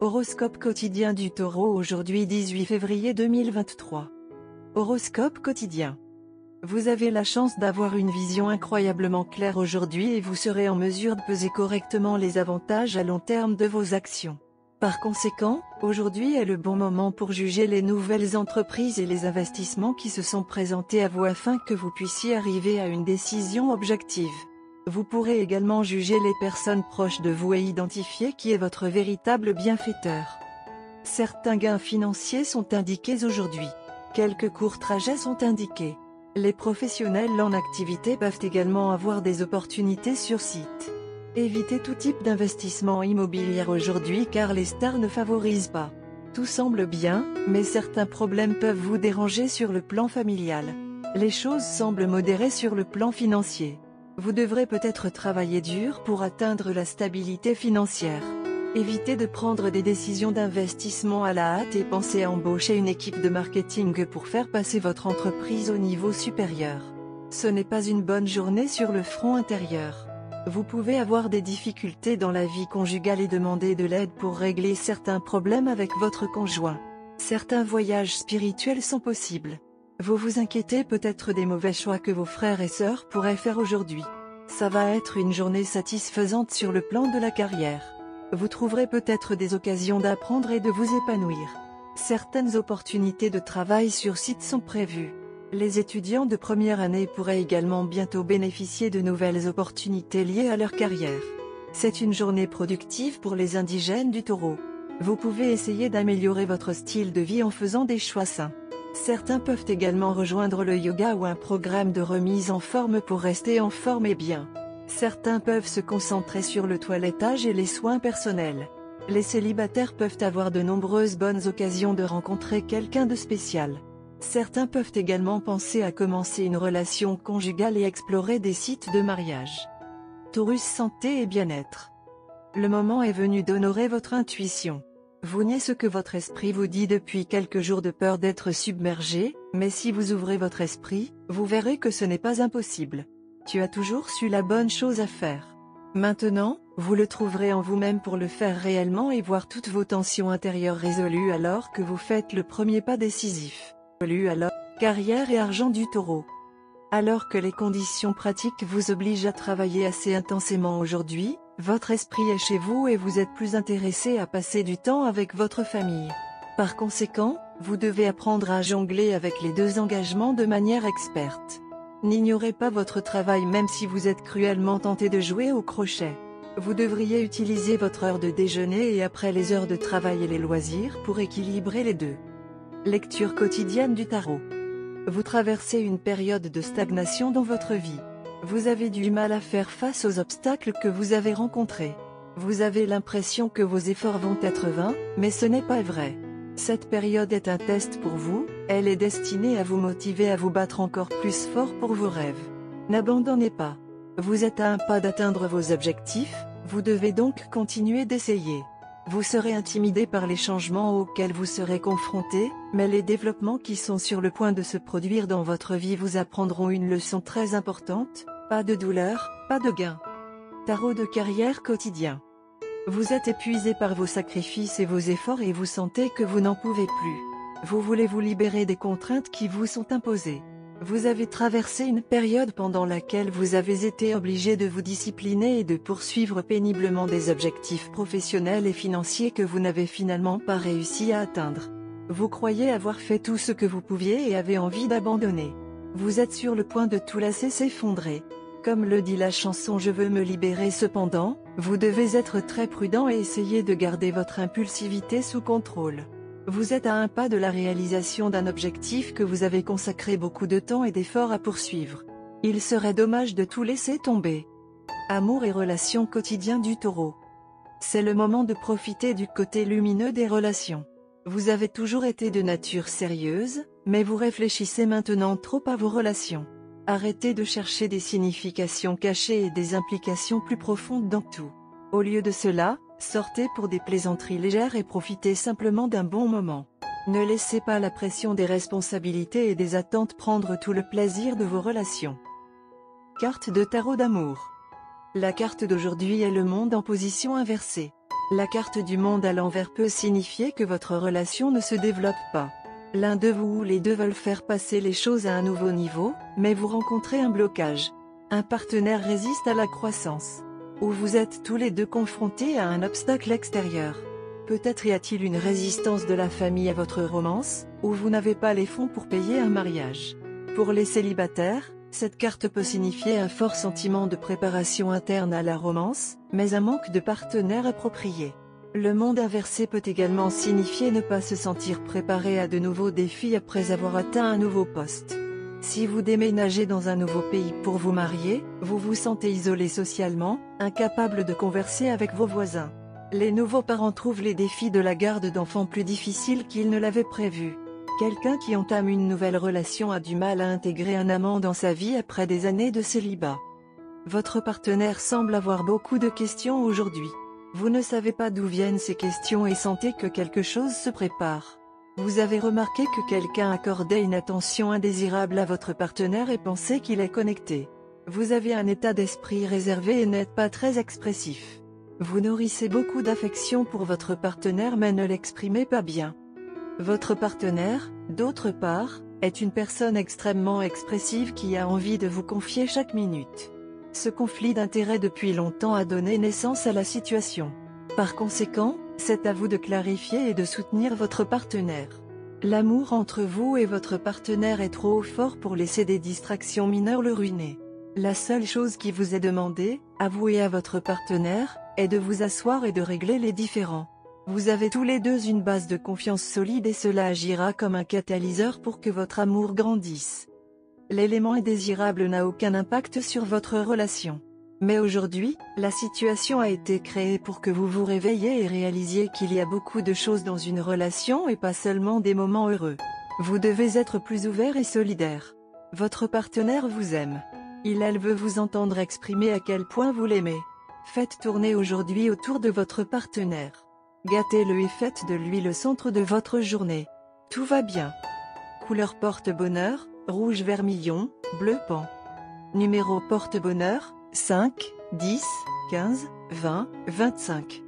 Horoscope quotidien du Taureau aujourd'hui 18 février 2023. Horoscope quotidien. Vous avez la chance d'avoir une vision incroyablement claire aujourd'hui et vous serez en mesure de peser correctement les avantages à long terme de vos actions. Par conséquent, aujourd'hui est le bon moment pour juger les nouvelles entreprises et les investissements qui se sont présentés à vous afin que vous puissiez arriver à une décision objective. Vous pourrez également juger les personnes proches de vous et identifier qui est votre véritable bienfaiteur. Certains gains financiers sont indiqués aujourd'hui. Quelques courts trajets sont indiqués. Les professionnels en activité peuvent également avoir des opportunités sur site. Évitez tout type d'investissement immobilier aujourd'hui car les stars ne favorisent pas. Tout semble bien, mais certains problèmes peuvent vous déranger sur le plan familial. Les choses semblent modérées sur le plan financier. Vous devrez peut-être travailler dur pour atteindre la stabilité financière. Évitez de prendre des décisions d'investissement à la hâte et pensez à embaucher une équipe de marketing pour faire passer votre entreprise au niveau supérieur. Ce n'est pas une bonne journée sur le front intérieur. Vous pouvez avoir des difficultés dans la vie conjugale et demander de l'aide pour régler certains problèmes avec votre conjoint. Certains voyages spirituels sont possibles. Vous vous inquiétez peut-être des mauvais choix que vos frères et sœurs pourraient faire aujourd'hui. Ça va être une journée satisfaisante sur le plan de la carrière. Vous trouverez peut-être des occasions d'apprendre et de vous épanouir. Certaines opportunités de travail sur site sont prévues. Les étudiants de première année pourraient également bientôt bénéficier de nouvelles opportunités liées à leur carrière. C'est une journée productive pour les indigènes du Taureau. Vous pouvez essayer d'améliorer votre style de vie en faisant des choix sains. Certains peuvent également rejoindre le yoga ou un programme de remise en forme pour rester en forme et bien. Certains peuvent se concentrer sur le toilettage et les soins personnels. Les célibataires peuvent avoir de nombreuses bonnes occasions de rencontrer quelqu'un de spécial. Certains peuvent également penser à commencer une relation conjugale et explorer des sites de mariage. Taurus santé et bien-être. Le moment est venu d'honorer votre intuition. Vous niez ce que votre esprit vous dit depuis quelques jours de peur d'être submergé, mais si vous ouvrez votre esprit, vous verrez que ce n'est pas impossible. Tu as toujours su la bonne chose à faire. Maintenant, vous le trouverez en vous-même pour le faire réellement et voir toutes vos tensions intérieures résolues alors que vous faites le premier pas décisif. Alors, carrière et argent du Taureau. Alors que les conditions pratiques vous obligent à travailler assez intensément aujourd'hui, votre esprit est chez vous et vous êtes plus intéressé à passer du temps avec votre famille. Par conséquent, vous devez apprendre à jongler avec les deux engagements de manière experte. N'ignorez pas votre travail même si vous êtes cruellement tenté de jouer au crochet. Vous devriez utiliser votre heure de déjeuner et après les heures de travail et les loisirs pour équilibrer les deux. Lecture quotidienne du tarot. Vous traversez une période de stagnation dans votre vie. Vous avez du mal à faire face aux obstacles que vous avez rencontrés. Vous avez l'impression que vos efforts vont être vains, mais ce n'est pas vrai. Cette période est un test pour vous, elle est destinée à vous motiver à vous battre encore plus fort pour vos rêves. N'abandonnez pas. Vous êtes à un pas d'atteindre vos objectifs, vous devez donc continuer d'essayer. Vous serez intimidé par les changements auxquels vous serez confronté, mais les développements qui sont sur le point de se produire dans votre vie vous apprendront une leçon très importante, pas de douleur, pas de gain. Tarot de carrière quotidien. Vous êtes épuisé par vos sacrifices et vos efforts et vous sentez que vous n'en pouvez plus. Vous voulez vous libérer des contraintes qui vous sont imposées. Vous avez traversé une période pendant laquelle vous avez été obligé de vous discipliner et de poursuivre péniblement des objectifs professionnels et financiers que vous n'avez finalement pas réussi à atteindre. Vous croyez avoir fait tout ce que vous pouviez et avez envie d'abandonner. Vous êtes sur le point de tout laisser s'effondrer. Comme le dit la chanson Je veux me libérer cependant, vous devez être très prudent et essayer de garder votre impulsivité sous contrôle. Vous êtes à un pas de la réalisation d'un objectif que vous avez consacré beaucoup de temps et d'efforts à poursuivre. Il serait dommage de tout laisser tomber. Amour et relations quotidiens du Taureau. C'est le moment de profiter du côté lumineux des relations. Vous avez toujours été de nature sérieuse, mais vous réfléchissez maintenant trop à vos relations. Arrêtez de chercher des significations cachées et des implications plus profondes dans tout. Au lieu de cela, sortez pour des plaisanteries légères et profitez simplement d'un bon moment. Ne laissez pas la pression des responsabilités et des attentes prendre tout le plaisir de vos relations. Carte de tarot d'amour. La carte d'aujourd'hui est le monde en position inversée. La carte du monde à l'envers peut signifier que votre relation ne se développe pas. L'un de vous ou les deux veulent faire passer les choses à un nouveau niveau, mais vous rencontrez un blocage. Un partenaire résiste à la croissance. Ou vous êtes tous les deux confrontés à un obstacle extérieur. Peut-être y a-t-il une résistance de la famille à votre romance, ou vous n'avez pas les fonds pour payer un mariage. Pour les célibataires, cette carte peut signifier un fort sentiment de préparation interne à la romance, mais un manque de partenaire approprié. Le monde inversé peut également signifier ne pas se sentir préparé à de nouveaux défis après avoir atteint un nouveau poste. Si vous déménagez dans un nouveau pays pour vous marier, vous vous sentez isolé socialement, incapable de converser avec vos voisins. Les nouveaux parents trouvent les défis de la garde d'enfants plus difficiles qu'ils ne l'avaient prévu. Quelqu'un qui entame une nouvelle relation a du mal à intégrer un amant dans sa vie après des années de célibat. Votre partenaire semble avoir beaucoup de questions aujourd'hui. Vous ne savez pas d'où viennent ces questions et sentez que quelque chose se prépare. Vous avez remarqué que quelqu'un accordait une attention indésirable à votre partenaire et pensait qu'il est connecté. Vous avez un état d'esprit réservé et n'êtes pas très expressif. Vous nourrissez beaucoup d'affection pour votre partenaire mais ne l'exprimez pas bien. Votre partenaire, d'autre part, est une personne extrêmement expressive qui a envie de vous confier chaque minute. Ce conflit d'intérêts depuis longtemps a donné naissance à la situation. Par conséquent, c'est à vous de clarifier et de soutenir votre partenaire. L'amour entre vous et votre partenaire est trop fort pour laisser des distractions mineures le ruiner. La seule chose qui vous est demandée, à vous et à votre partenaire, est de vous asseoir et de régler les différends. Vous avez tous les deux une base de confiance solide et cela agira comme un catalyseur pour que votre amour grandisse. L'élément indésirable n'a aucun impact sur votre relation. Mais aujourd'hui, la situation a été créée pour que vous vous réveilliez et réalisiez qu'il y a beaucoup de choses dans une relation et pas seulement des moments heureux. Vous devez être plus ouvert et solidaire. Votre partenaire vous aime. Elle veut vous entendre exprimer à quel point vous l'aimez. Faites tourner aujourd'hui autour de votre partenaire. Gâtez-le et faites de lui le centre de votre journée. Tout va bien. Couleur porte-bonheur, rouge vermillon, bleu pan. Numéro porte-bonheur, 5, 10, 15, 20, 25.